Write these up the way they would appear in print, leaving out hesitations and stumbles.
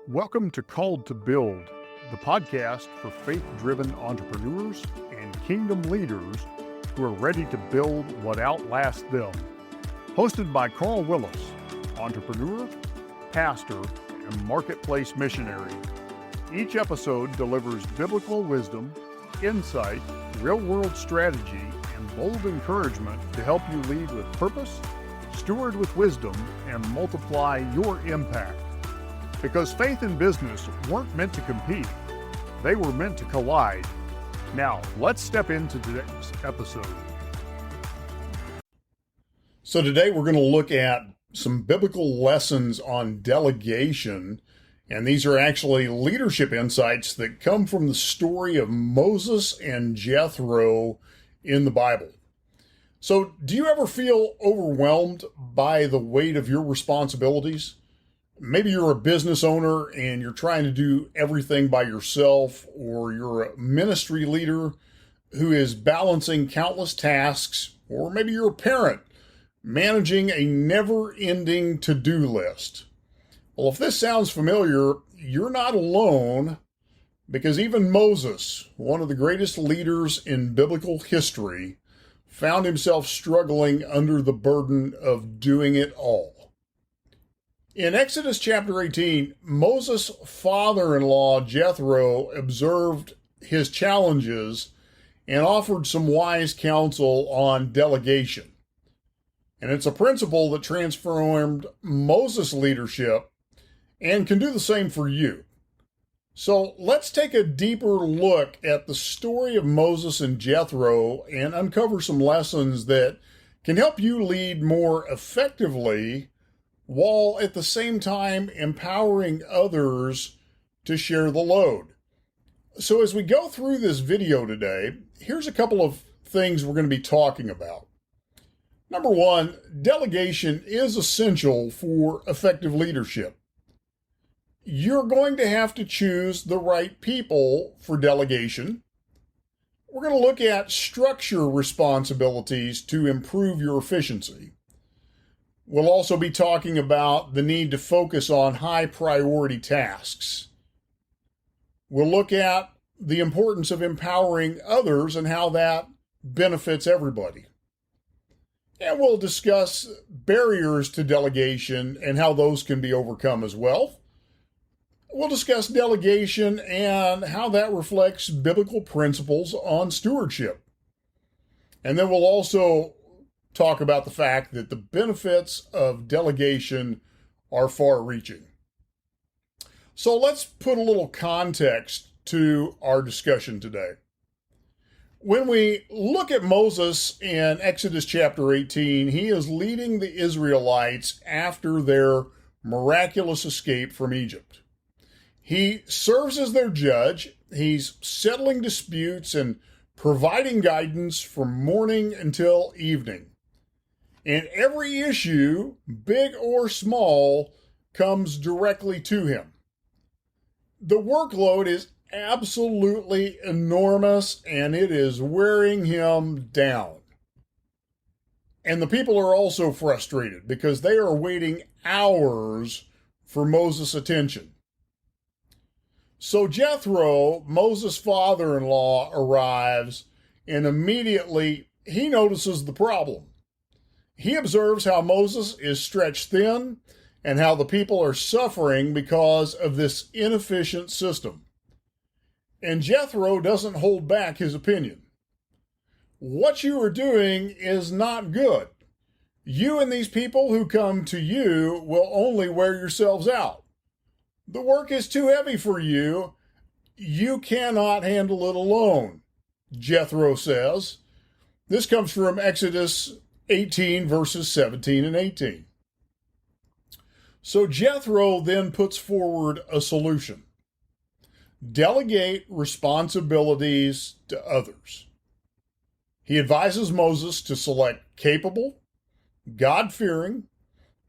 Welcome to Called to Build, the podcast for faith-driven entrepreneurs and kingdom leaders who are ready to build what outlasts them. Hosted by Willis, entrepreneur, pastor, and marketplace missionary. Each episode delivers biblical wisdom, insight, real-world strategy, and bold encouragement to help you lead with purpose, steward with wisdom, and multiply your impact. Because faith and business weren't meant to compete, they were meant to collide. Now, let's step into today's episode. So today we're going to look at some biblical lessons on delegation, and these are actually leadership insights that come from the story of Moses and Jethro in the Bible. So do you ever feel overwhelmed by the weight of your responsibilities? Maybe you're a business owner and you're trying to do everything by yourself, or you're a ministry leader who is balancing countless tasks, or maybe you're a parent managing a never-ending to-do list. Well, if this sounds familiar, you're not alone, because even Moses, one of the greatest leaders in biblical history, found himself struggling under the burden of doing it all. In Exodus chapter 18, Moses' father-in-law, Jethro, observed his challenges and offered some wise counsel on delegation. And it's a principle that transformed Moses' leadership and can do the same for you. So let's take a deeper look at the story of Moses and Jethro and uncover some lessons that can help you lead more effectively, while at the same time empowering others to share the load. So as we go through this video today, here's a couple of things we're going to be talking about. Number one, delegation is essential for effective leadership. You're going to have to choose the right people for delegation. We're going to look at structure responsibilities to improve your efficiency. We'll also be talking about the need to focus on high priority tasks. We'll look at the importance of empowering others and how that benefits everybody. And we'll discuss barriers to delegation and how those can be overcome as well. We'll discuss delegation and how that reflects biblical principles on stewardship. And then we'll also talk about the fact that the benefits of delegation are far-reaching. So let's put a little context to our discussion today. When we look at Moses in Exodus chapter 18, he is leading the Israelites after their miraculous escape from Egypt. He serves as their judge. He's settling disputes and providing guidance from morning until evening. And every issue, big or small, comes directly to him. The workload is absolutely enormous, and it is wearing him down. And the people are also frustrated because they are waiting hours for Moses' attention. So Jethro, Moses' father-in-law, arrives, and immediately he notices the problem. He observes how Moses is stretched thin and how the people are suffering because of this inefficient system. And Jethro doesn't hold back his opinion. What you are doing is not good. You and these people who come to you will only wear yourselves out. The work is too heavy for you. You cannot handle it alone, Jethro says. This comes from Exodus 18 verses 17 and 18. So Jethro then puts forward a solution. Delegate responsibilities to others. He advises Moses to select capable, God-fearing,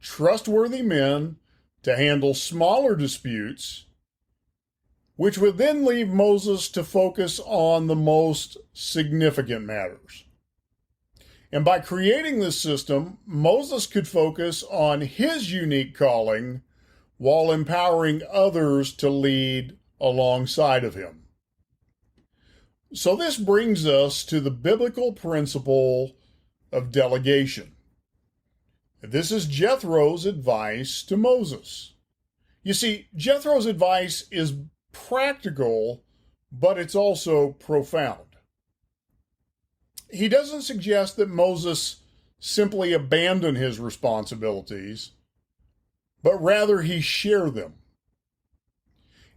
trustworthy men to handle smaller disputes, which would then leave Moses to focus on the most significant matters. And by creating this system, Moses could focus on his unique calling while empowering others to lead alongside of him. So this brings us to the biblical principle of delegation. This is Jethro's advice to Moses. You see, Jethro's advice is practical, but it's also profound. He doesn't suggest that Moses simply abandon his responsibilities, but rather he share them.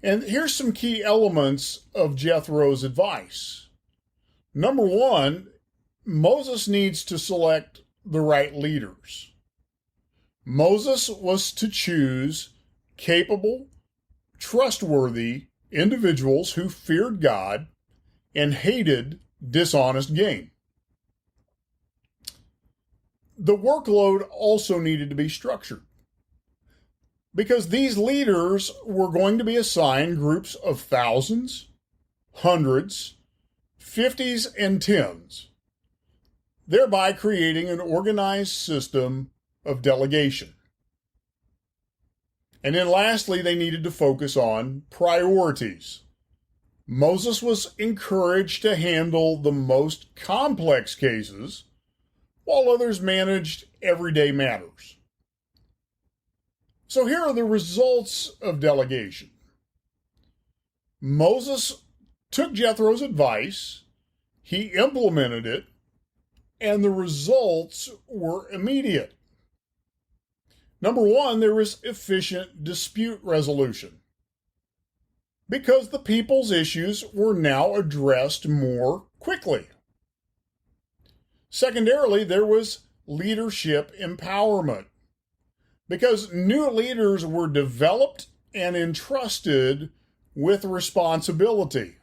And here's some key elements of Jethro's advice. Number one, Moses needs to select the right leaders. Moses was to choose capable, trustworthy individuals who feared God and hated dishonest gain. The workload also needed to be structured, because these leaders were going to be assigned groups of thousands, hundreds, 50s, and 10s, thereby creating an organized system of delegation. And then lastly, they needed to focus on priorities. Moses was encouraged to handle the most complex cases, while others managed everyday matters. So here are the results of delegation. Moses took Jethro's advice, he implemented it, and the results were immediate. Number one, there was efficient dispute resolution, because the people's issues were now addressed more quickly. Secondarily, there was leadership empowerment, because new leaders were developed and entrusted with responsibility.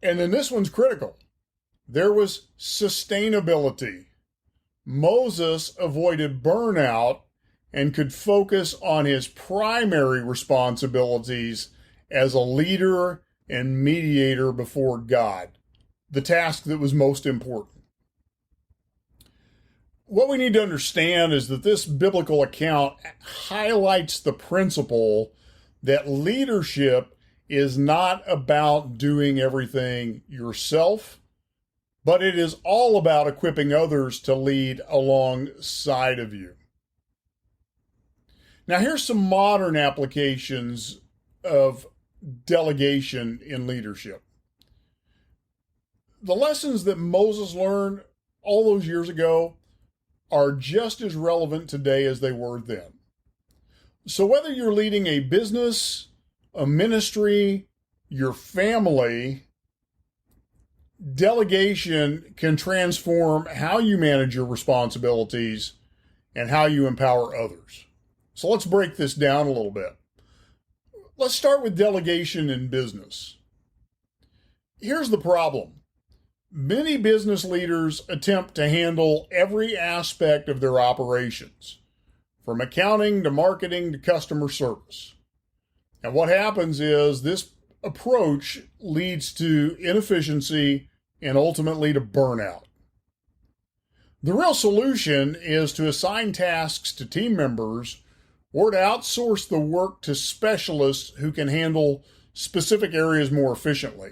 And then this one's critical. There was sustainability. Moses avoided burnout and could focus on his primary responsibilities as a leader and mediator before God, the task that was most important. What we need to understand is that this biblical account highlights the principle that leadership is not about doing everything yourself, but it is all about equipping others to lead alongside of you. Now, here's some modern applications of delegation in leadership. The lessons that Moses learned all those years ago are just as relevant today as they were then. So whether you're leading a business, a ministry, your family, delegation can transform how you manage your responsibilities and how you empower others. So let's break this down a little bit. Let's start with delegation in business. Here's the problem. Many business leaders attempt to handle every aspect of their operations, from accounting to marketing to customer service. And what happens is this approach leads to inefficiency and ultimately to burnout. The real solution is to assign tasks to team members or to outsource the work to specialists who can handle specific areas more efficiently.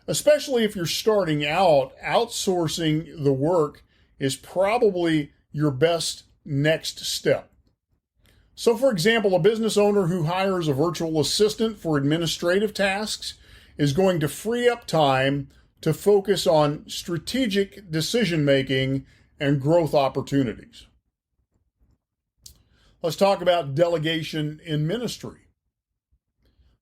Especially if you're starting out, outsourcing the work is probably your best next step. So, for example, a business owner who hires a virtual assistant for administrative tasks is going to free up time to focus on strategic decision-making and growth opportunities. Let's talk about delegation in ministry.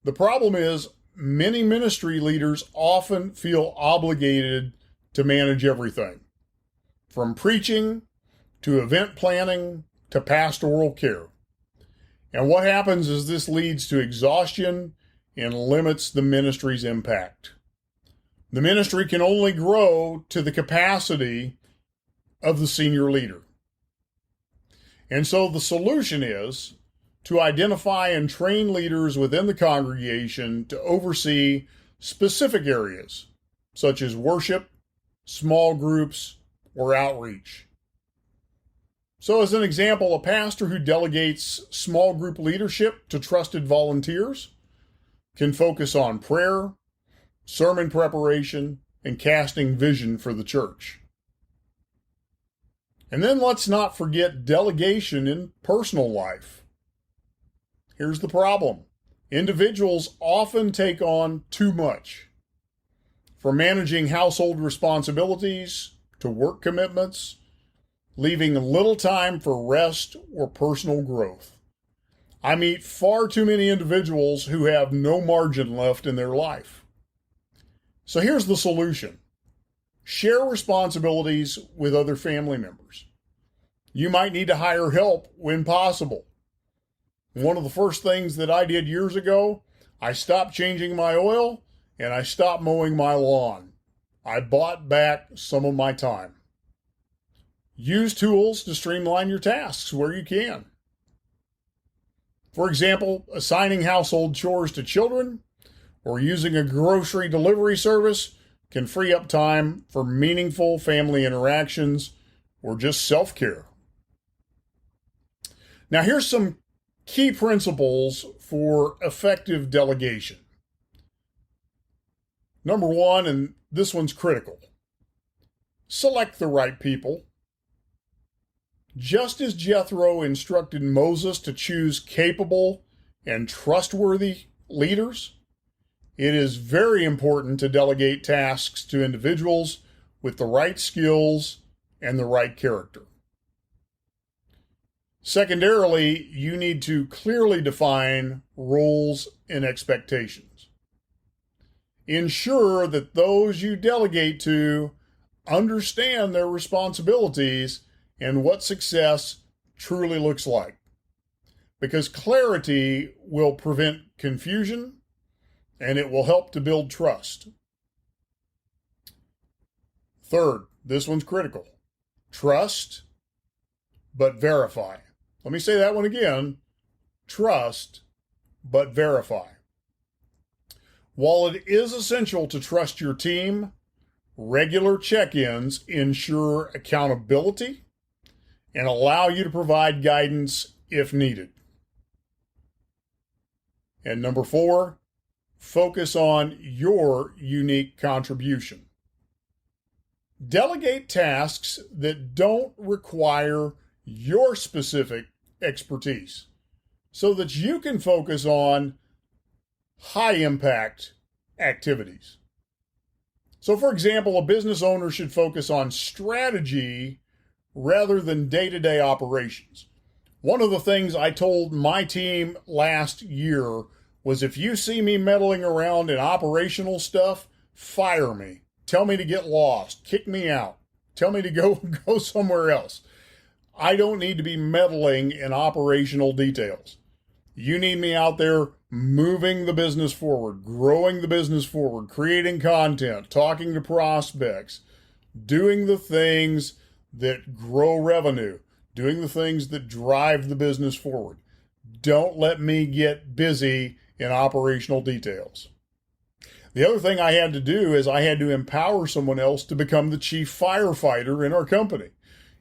The problem is, many ministry leaders often feel obligated to manage everything, from preaching to event planning to pastoral care. And what happens is this leads to exhaustion and limits the ministry's impact. The ministry can only grow to the capacity of the senior leader. And so the solution is to identify and train leaders within the congregation to oversee specific areas, such as worship, small groups, or outreach. So as an example, a pastor who delegates small group leadership to trusted volunteers can focus on prayer, sermon preparation, and casting vision for the church. And then let's not forget delegation in personal life. Here's the problem. Individuals often take on too much. From managing household responsibilities to work commitments, leaving little time for rest or personal growth. I meet far too many individuals who have no margin left in their life. So here's the solution. Share responsibilities with other family members. You might need to hire help when possible. One of the first things that I did years ago, I stopped changing my oil and I stopped mowing my lawn. I bought back some of my time. Use tools to streamline your tasks where you can. For example, assigning household chores to children or using a grocery delivery service can free up time for meaningful family interactions or just self-care. Now, here's some key principles for effective delegation. Number one, and this one's critical, select the right people. Just as Jethro instructed Moses to choose capable and trustworthy leaders, it is very important to delegate tasks to individuals with the right skills and the right character. Secondarily, you need to clearly define roles and expectations. Ensure that those you delegate to understand their responsibilities and what success truly looks like. Because clarity will prevent confusion and it will help to build trust. Third, this one's critical. Trust, but verify. Let me say that one again. Trust, but verify. While it is essential to trust your team, regular check-ins ensure accountability and allow you to provide guidance if needed. And number 4, focus on your unique contribution. Delegate tasks that don't require your specific expertise so that you can focus on high-impact activities. So, for example, a business owner should focus on strategy rather than day-to-day operations. One of the things I told my team last year was if you see me meddling around in operational stuff, fire me. Tell me to get lost. Kick me out. Tell me to go somewhere else. I don't need to be meddling in operational details. You need me out there moving the business forward, growing the business forward, creating content, talking to prospects, doing the things that grow revenue, doing the things that drive the business forward. Don't let me get busy in operational details. The other thing I had to do is I had to empower someone else to become the chief firefighter in our company.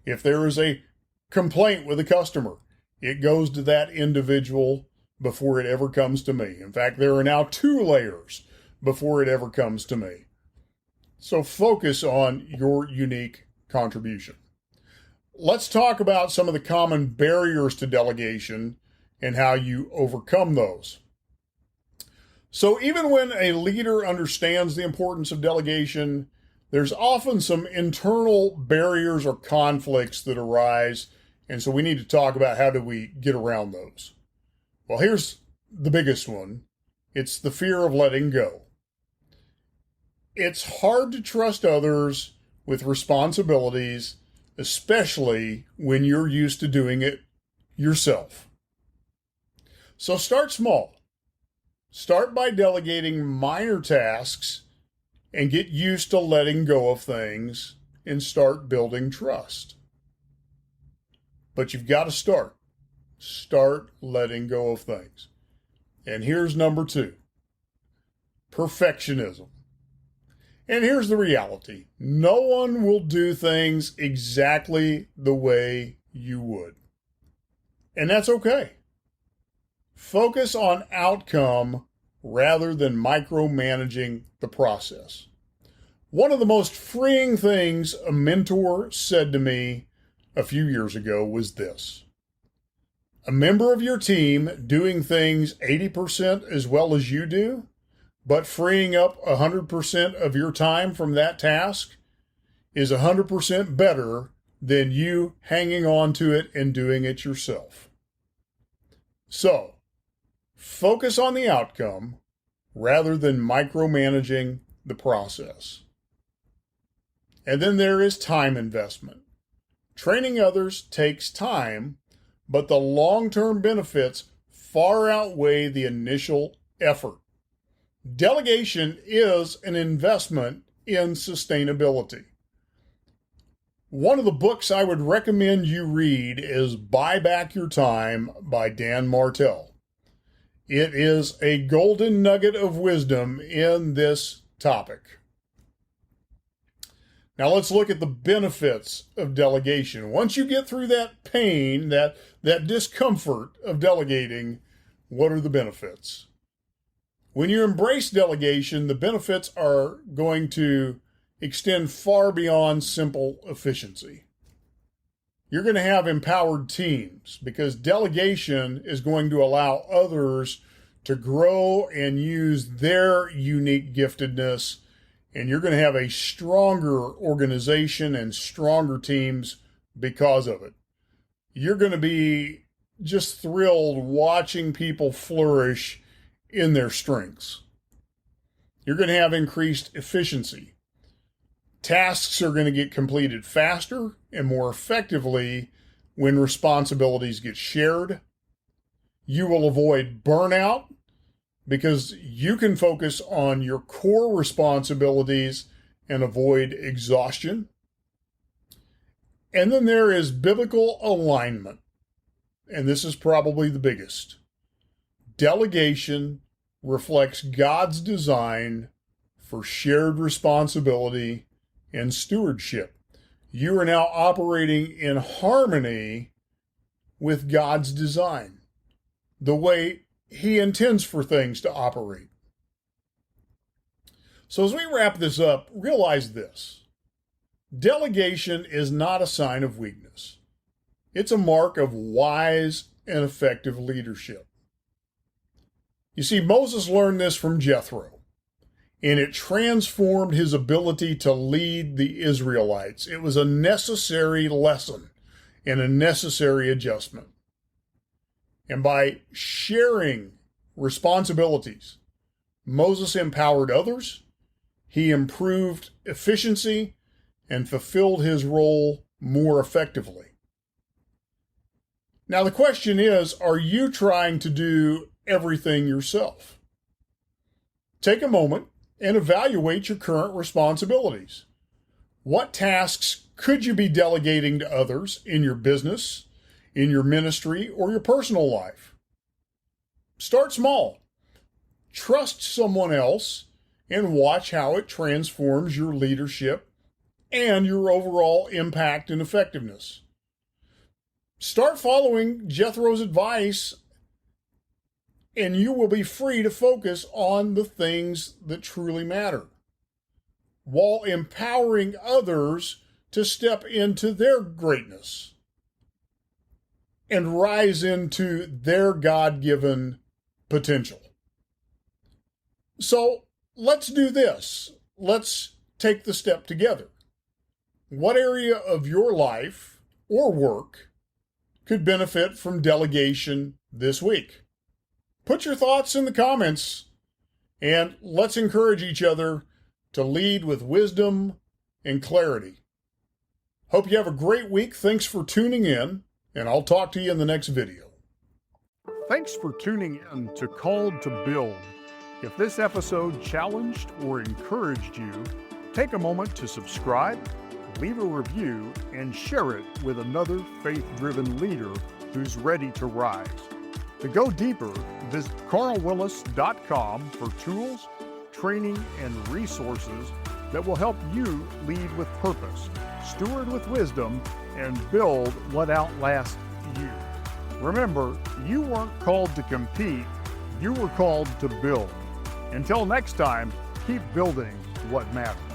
If there is a complaint with a customer, it goes to that individual before it ever comes to me. In fact, there are now 2 layers before it ever comes to me. So focus on your unique contribution. Let's talk about some of the common barriers to delegation and how you overcome those. So even when a leader understands the importance of delegation, there's often some internal barriers or conflicts that arise, and so we need to talk about how do we get around those. Well, here's the biggest one. It's the fear of letting go. It's hard to trust others with responsibilities, especially when you're used to doing it yourself. So start small. Start by delegating minor tasks and get used to letting go of things and start building trust. But you've got to start. Start letting go of things. And here's number 2, perfectionism. And here's the reality. No one will do things exactly the way you would. And that's okay. Focus on outcome rather than micromanaging the process. One of the most freeing things a mentor said to me a few years ago was this: a member of your team doing things 80% as well as you do, but freeing up 100% of your time from that task is 100% better than you hanging on to it and doing it yourself. So, focus on the outcome rather than micromanaging the process. And then there is time investment. Training others takes time, but the long-term benefits far outweigh the initial effort. Delegation is an investment in sustainability. One of the books I would recommend you read is Buy Back Your Time by Dan Martell. It is a golden nugget of wisdom in this topic. Now let's look at the benefits of delegation. Once you get through that pain, that discomfort of delegating, what are the benefits? When you embrace delegation, the benefits are going to extend far beyond simple efficiency. You're going to have empowered teams because delegation is going to allow others to grow and use their unique giftedness, and you're going to have a stronger organization and stronger teams because of it. You're going to be just thrilled watching people flourish in their strengths. You're going to have increased efficiency. Tasks are going to get completed faster and more effectively when responsibilities get shared. You will avoid burnout because you can focus on your core responsibilities and avoid exhaustion. And then there is biblical alignment, and this is probably the biggest. Delegation reflects God's design for shared responsibility and stewardship. You are now operating in harmony with God's design, the way He intends for things to operate. So as we wrap this up, realize this: delegation is not a sign of weakness. It's a mark of wise and effective leadership. You see, Moses learned this from Jethro, and it transformed his ability to lead the Israelites. It was a necessary lesson and a necessary adjustment. And by sharing responsibilities, Moses empowered others, he improved efficiency, and fulfilled his role more effectively. Now the question is, are you trying to do everything yourself? Take a moment and evaluate your current responsibilities. What tasks could you be delegating to others in your business, in your ministry, or your personal life? Start small. Trust someone else and watch how it transforms your leadership and your overall impact and effectiveness. Start following Jethro's advice, and you will be free to focus on the things that truly matter, while empowering others to step into their greatness and rise into their God-given potential. So let's do this. Let's take the step together. What area of your life or work could benefit from delegation this week? Put your thoughts in the comments, and let's encourage each other to lead with wisdom and clarity. Hope you have a great week. Thanks for tuning in, and I'll talk to you in the next video. Thanks for tuning in to Called to Build. If this episode challenged or encouraged you, take a moment to subscribe, leave a review, and share it with another faith-driven leader who's ready to rise. To go deeper, visit carlwillis.com for tools, training, and resources that will help you lead with purpose, steward with wisdom, and build what outlasts you. Remember, you weren't called to compete, you were called to build. Until next time, keep building what matters.